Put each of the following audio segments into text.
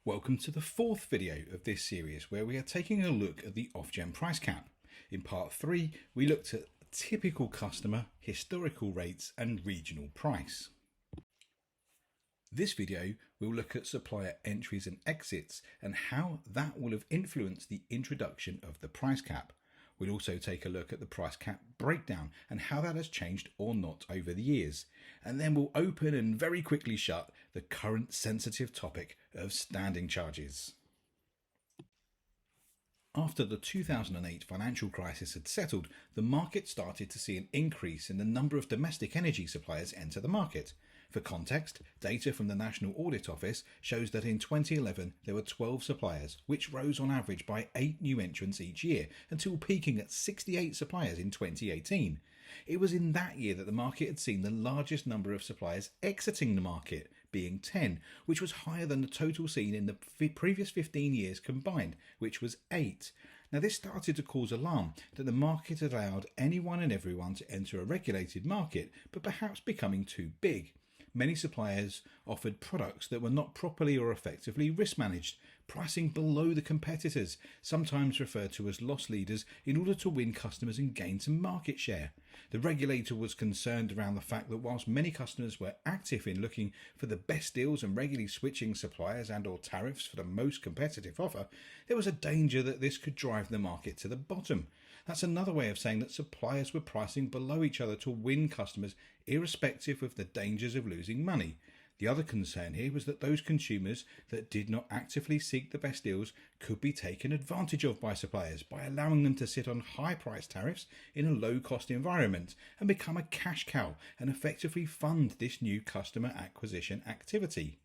Welcome to the fourth video of this series where we are taking a look at the Ofgem price cap. In part 3 we looked at typical customer, historical rates and regional price. This video will look at supplier entries and exits and how that will have influenced the introduction of the price cap. We'll also take a look at the price cap breakdown and how that has changed or not over the years. And then we'll open and very quickly shut the current sensitive topic of standing charges. After the 2008 financial crisis had settled, the market started to see an increase in the number of domestic energy suppliers enter the market. For context, data from the National Audit Office shows that in 2011 there were 12 suppliers, which rose on average by 8 new entrants each year, until peaking at 68 suppliers in 2018. It was in that year that the market had seen the largest number of suppliers exiting the market, being 10, which was higher than the total seen in the previous 15 years combined, which was 8. Now this started to cause alarm that the market allowed anyone and everyone to enter a regulated market, but perhaps becoming too big. Many suppliers offered products that were not properly or effectively risk managed, pricing below the competitors, sometimes referred to as loss leaders, in order to win customers and gain some market share. The regulator was concerned around the fact that whilst many customers were active in looking for the best deals and regularly switching suppliers and or tariffs for the most competitive offer, there was a danger that this could drive the market to the bottom. That's another way of saying that suppliers were pricing below each other to win customers, irrespective of the dangers of losing money. The other concern here was that those consumers that did not actively seek the best deals could be taken advantage of by suppliers by allowing them to sit on high price tariffs in a low cost environment and become a cash cow and effectively fund this new customer acquisition activity.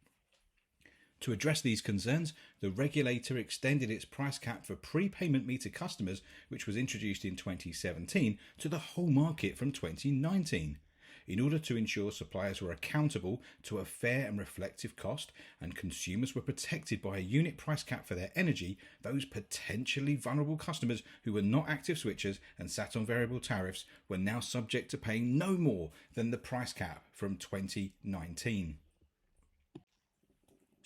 To address these concerns, the regulator extended its price cap for prepayment meter customers, which was introduced in 2017, to the whole market from 2019. In order to ensure suppliers were accountable to a fair and reflective cost and consumers were protected by a unit price cap for their energy, those potentially vulnerable customers who were not active switchers and sat on variable tariffs were now subject to paying no more than the price cap from 2019.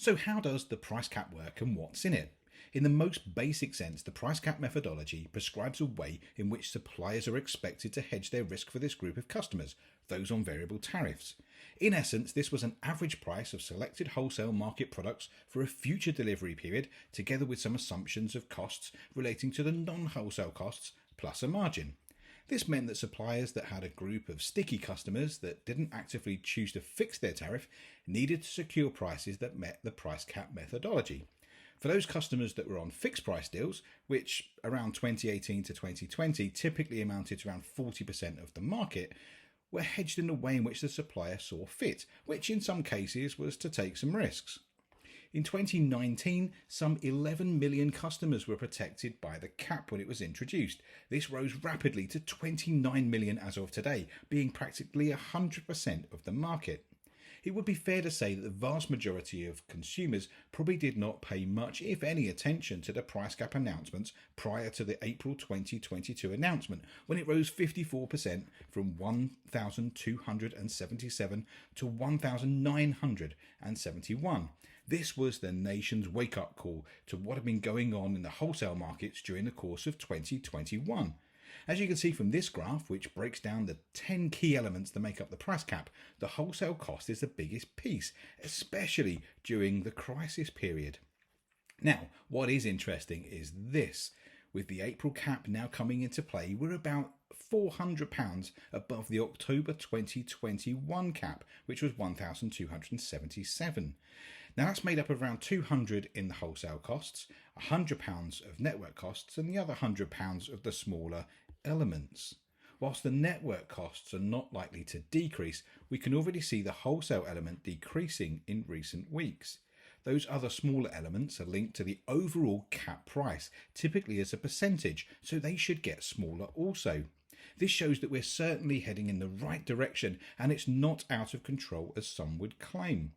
So how does the price cap work and what's in it? In the most basic sense, the price cap methodology prescribes a way in which suppliers are expected to hedge their risk for this group of customers, those on variable tariffs. In essence, this was an average price of selected wholesale market products for a future delivery period, together with some assumptions of costs relating to the non-wholesale costs, plus a margin. This meant that suppliers that had a group of sticky customers that didn't actively choose to fix their tariff needed to secure prices that met the price cap methodology. For those customers that were on fixed price deals, which around 2018 to 2020 typically amounted to around 40% of the market, were hedged in the way in which the supplier saw fit, which in some cases was to take some risks. In 2019, some 11 million customers were protected by the cap when it was introduced. This rose rapidly to 29 million as of today, being practically 100% of the market. It would be fair to say that the vast majority of consumers probably did not pay much, if any, attention to the price cap announcements prior to the April 2022 announcement, when it rose 54% from 1,277 to 1,971. This was the nation's wake-up call to what had been going on in the wholesale markets during the course of 2021. As you can see from this graph, which breaks down the 10 key elements that make up the price cap, the wholesale cost is the biggest piece, especially during the crisis period. Now, what is interesting is this. With the April cap now coming into play, we're about £400 above the October 2021 cap, which was £1,277. Now that's made up of around £200 in the wholesale costs, £100 of network costs, and the other £100 of the smaller elements. Whilst the network costs are not likely to decrease, we can already see the wholesale element decreasing in recent weeks. Those other smaller elements are linked to the overall cap price, typically as a percentage, so they should get smaller also. This shows that we're certainly heading in the right direction and it's not out of control as some would claim.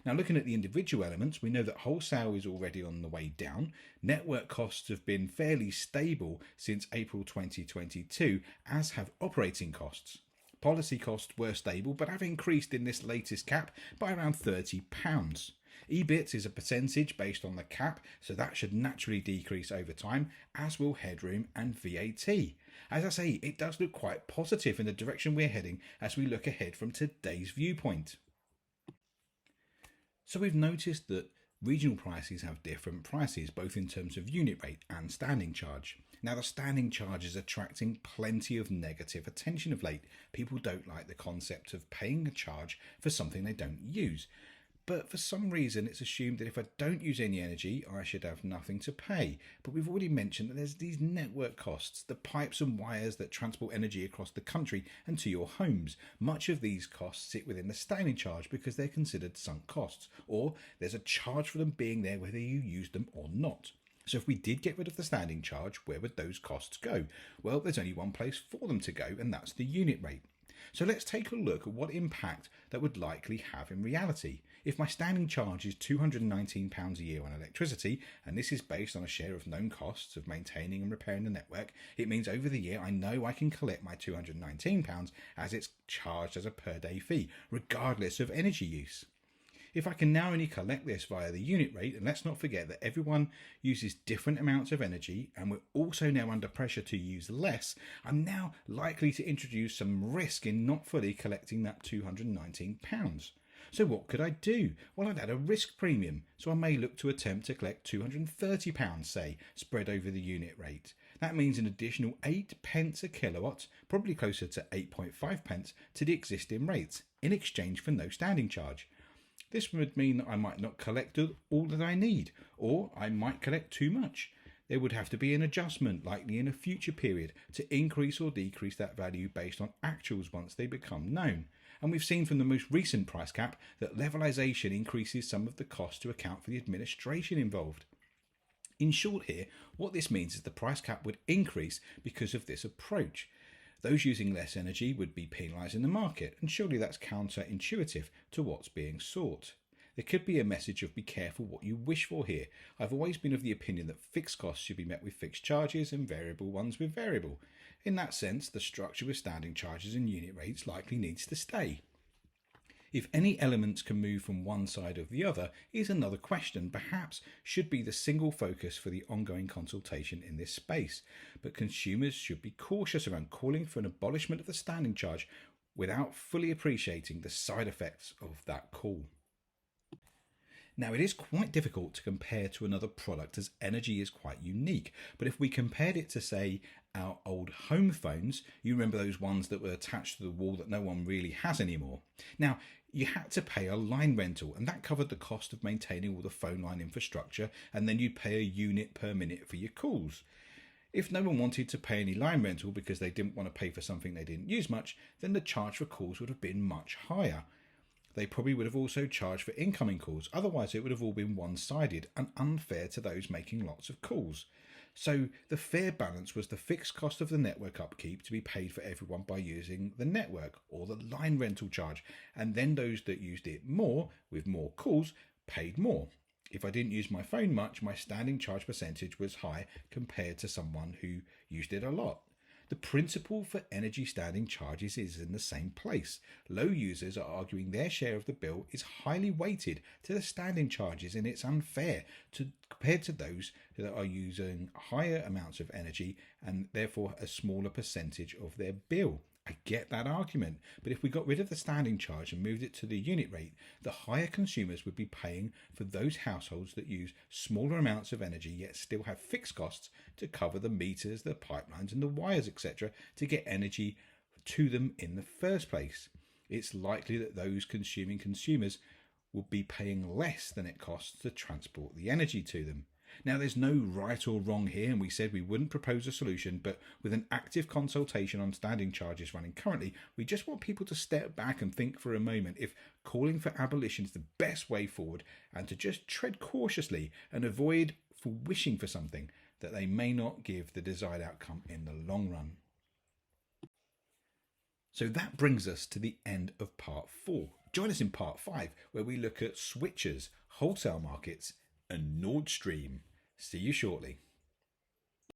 Now, looking at the individual elements, we know that wholesale is already on the way down. Network costs have been fairly stable since April 2022, as have operating costs. Policy costs were stable but have increased in this latest cap by around £30. EBITs is a percentage based on the cap, so that should naturally decrease over time, as will headroom and VAT. As I say, it does look quite positive in the direction we're heading as we look ahead from today's viewpoint. So we've noticed that regional prices have different prices, both in terms of unit rate and standing charge. Now, the standing charge is attracting plenty of negative attention of late. People don't like the concept of paying a charge for something they don't use. But for some reason, it's assumed that if I don't use any energy, I should have nothing to pay. But we've already mentioned that there's these network costs, the pipes and wires that transport energy across the country and to your homes. Much of these costs sit within the standing charge because they're considered sunk costs, or there's a charge for them being there whether you use them or not. So if we did get rid of the standing charge, where would those costs go? Well, there's only one place for them to go, and that's the unit rate. So let's take a look at what impact that would likely have in reality. If my standing charge is £219 a year on electricity, and this is based on a share of known costs of maintaining and repairing the network, it means over the year I know I can collect my £219 as it's charged as a per day fee, regardless of energy use. If I can now only collect this via the unit rate, and let's not forget that everyone uses different amounts of energy and we're also now under pressure to use less, I'm now likely to introduce some risk in not fully collecting that £219. So what could I do? Well, I'd add a risk premium, so I may look to attempt to collect £230, say, spread over the unit rate. That means an additional 8 pence a kilowatt, probably closer to 8.5 pence, to the existing rates, in exchange for no standing charge. This would mean that I might not collect all that I need, or I might collect too much. There would have to be an adjustment, likely in a future period, to increase or decrease that value based on actuals once they become known. And we've seen from the most recent price cap that levelisation increases some of the costs to account for the administration involved. In short here, what this means is the price cap would increase because of this approach. Those using less energy would be penalised in the market, and surely that's counterintuitive to what's being sought. There could be a message of be careful what you wish for here. I've always been of the opinion that fixed costs should be met with fixed charges and variable ones with variable. In that sense, the structure with standing charges and unit rates likely needs to stay. If any elements can move from one side or the other is another question, perhaps should be the single focus for the ongoing consultation in this space. But consumers should be cautious around calling for an abolishment of the standing charge without fully appreciating the side effects of that call. Now, it is quite difficult to compare to another product as energy is quite unique, but if we compared it to, say, our old home phones, you remember those ones that were attached to the wall that no one really has anymore. Now, you had to pay a line rental, and that covered the cost of maintaining all the phone line infrastructure, and then you'd pay a unit per minute for your calls. If no one wanted to pay any line rental because they didn't want to pay for something they didn't use much, then the charge for calls would have been much higher. They probably would have also charged for incoming calls, otherwise it would have all been one-sided and unfair to those making lots of calls. So the fair balance was the fixed cost of the network upkeep to be paid for everyone by using the network or the line rental charge, and then those that used it more, with more calls, paid more. If I didn't use my phone much, my standing charge percentage was high compared to someone who used it a lot. The principle for energy standing charges is in the same place. Low users are arguing their share of the bill is highly weighted to the standing charges, and it's unfair compared to those that are using higher amounts of energy and therefore a smaller percentage of their bill. I get that argument, but if we got rid of the standing charge and moved it to the unit rate, the higher consumers would be paying for those households that use smaller amounts of energy yet still have fixed costs to cover the meters, the pipelines and the wires, etc., to get energy to them in the first place. It's likely that those consuming consumers will be paying less than it costs to transport the energy to them. Now, there's no right or wrong here, and we said we wouldn't propose a solution, but with an active consultation on standing charges running currently, we just want people to step back and think for a moment if calling for abolition is the best way forward, and to just tread cautiously and avoid for wishing for something that they may not give the desired outcome in the long run. So that brings us to the end of part 4. Join us in part 5, where we look at switchers, wholesale markets, and Nord Stream. See you shortly.